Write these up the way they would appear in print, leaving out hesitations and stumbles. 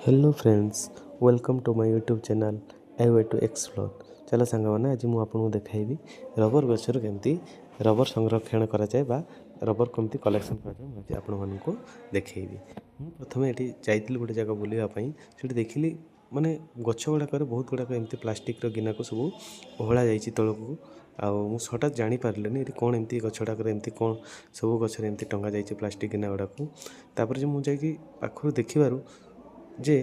Hello friends, welcome to my YouTube channel I way to explore. चलो सांगମାନେ ଆଜି ମୁଁ ଆପଣଙ୍କୁ ଦେଖାଇବି ରବର ଗଛରୁ କେମିତି ରବର ସଂରକ୍ଷଣ କରାଯାଏ ବା ରବର କେମିତି କଲେକ୍ସନ୍ କରାଯାଏ ମୁଁ ଆଜି ଆପଣମାନଙ୍କୁ ଦେଖାଇବି। ମୁଁ ପ୍ରଥମେ ଏଠି ଯାଇଥିଲି ଗୋଟେ ଜାଗା ବୁଲିବା ପାଇଁ। ସେଠି ଦେଖିଲି ମାନେ ଗଛ ଗୁଡ଼ାକରେ ବହୁତ ଗୁଡ଼ାକ ଏମିତି ପ୍ଲାଷ୍ଟିକ୍ର ଗିନାକୁ ସବୁ ଓହଳା ଯାଇଛି ତଳକୁ। ଆଉ ମୁଁ ହଠାତ୍ ଜାଣିପାରିଲିନି ଏଠି କ'ଣ ଏମିତି ଗଛ ଗୁଡ଼ାକରେ ଏମିତି କ'ଣ ସବୁ ଗଛରେ ଏମିତି ଟଙ୍ଗା ଯାଇଛି ପ୍ଲାଷ୍ଟିକ୍ ଗିନା ଗୁଡ଼ାକୁ। ତାପରେ ଯେ ମୁଁ ଯାଇକି ପାଖରୁ ଦେଖିବାରୁ ଯେ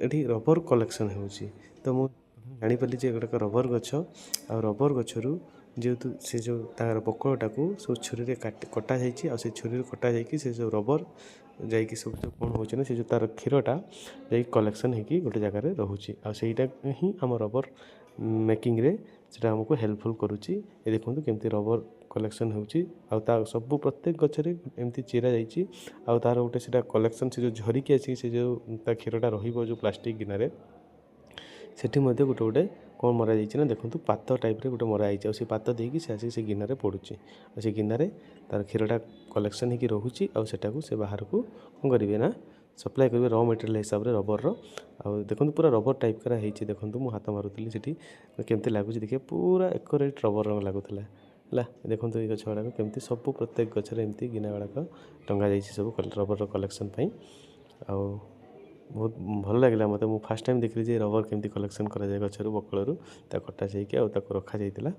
ଏଠି ରବର କଲେକ୍ସନ୍ ହେଉଛି। ତ ମୁଁ ଜାଣିପାରିଲି ଯେ ଏଗୁଡ଼ାକ ରବର ଗଛ। ଆଉ ରବର ଗଛରୁ ଯେହେତୁ ସେ ଯେଉଁ ତାର ବକଳଟାକୁ ସବୁ ଛୁରୀରେ କଟା ଯାଇଛି। ଆଉ ସେ ଛୁରୀରେ କଟା ଯାଇକି ସେ ଯେଉଁ ରବର ଯାଇକି ସବୁ କ'ଣ ହେଉଛି ନା ସେ ଯେଉଁ ତାର କ୍ଷୀରଟା ଯାଇକି କଲେକ୍ସନ୍ ହେଇକି ଗୋଟେ ଜାଗାରେ ରହୁଛି। ଆଉ ସେଇଟା ହିଁ ଆମ ରବର ମେକିଂରେ ସେଇଟା ଆମକୁ ହେଲ୍ପଫୁଲ୍ କରୁଛି। ଏ ଦେଖନ୍ତୁ କେମିତି ରବର କଲେକ୍ସନ୍ ହେଉଛି। ଆଉ ତା ସବୁ ପ୍ରତ୍ୟେକ ଗଛରେ ଏମିତି ଚିରା ଯାଇଛି। ଆଉ ତା'ର ଗୋଟେ ସେଇଟା କଲେକ୍ସନ୍ ସେ ଯେଉଁ ଝରିକି ଆସିକି ସେ ଯେଉଁ ତା କ୍ଷୀରଟା ରହିବ ଯେଉଁ ପ୍ଲାଷ୍ଟିକ୍ ଗିନାରେ, ସେଠି ମଧ୍ୟ ଗୋଟେ ଗୋଟେ କ'ଣ ମରାଯାଇଛି ନା ଦେଖନ୍ତୁ ପାତ ଟାଇପ୍ରେ ଗୋଟେ ମରାଯାଇଛି। ଆଉ ସେ ପାତ ଦେଇକି ସେ ଆସିକି ସେ ଗିନାରେ ପଡ଼ୁଛି। ଆଉ ସେ ଗିନାରେ ତା'ର କ୍ଷୀରଟା କଲେକ୍ସନ୍ ହେଇକି ରହୁଛି। ଆଉ ସେଟାକୁ ସେ ବାହାରକୁ କ'ଣ କରିବେ ନା ସପ୍ଲାଏ କରିବେ ର ମେଟେରିଆଲ୍ ହିସାବରେ ରବରର। ଆଉ ଦେଖନ୍ତୁ ପୁରା ରବର ଟାଇପ୍ କରା ହେଇଛି। ଦେଖନ୍ତୁ ମୁଁ ହାତ ମାରୁଥିଲି ସେଠି କେମିତି ଲାଗୁଛି ଦେଖିବେ, ପୁରା ଏକରେଟ୍ ରବର ରଙ୍ଗ ଲାଗୁଥିଲା ହେଲା। ଦେଖନ୍ତୁ ଏଇ ଗଛ ଗୁଡ଼ାକ କେମିତି ସବୁ ପ୍ରତ୍ୟେକ ଗଛରେ ଏମିତି ଗିନା ଗୁଡ଼ାକ ଟଙ୍ଗା ଯାଇଛି ସବୁ ରବରର କଲେକ୍ସନ୍ ପାଇଁ। ଆଉ ବହୁତ ଭଲ ଲାଗିଲା ମୋତେ। ମୁଁ ଫାର୍ଷ୍ଟ ଟାଇମ୍ ଦେଖିଲି ଯେ ରବର କେମିତି କଲେକ୍ସନ୍ କରାଯାଏ ଗଛରୁ ବକଳରୁ ତାକୁ କଟା ଯାଇକି ଆଉ ତାକୁ ରଖାଯାଇଥିଲା।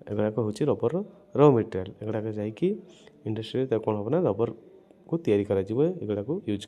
ଏଗୁଡ଼ାକ ହେଉଛି ରବରର ର ମେଟେରିଆଲ୍। ଏଗୁଡ଼ାକ ଯାଇକି ଇଣ୍ଡଷ୍ଟ୍ରିରେ ତାକୁ କ'ଣ ହେବ ନା ରବରକୁ ତିଆରି କରାଯିବ। ଏଗୁଡ଼ାକୁ ୟୁଜ୍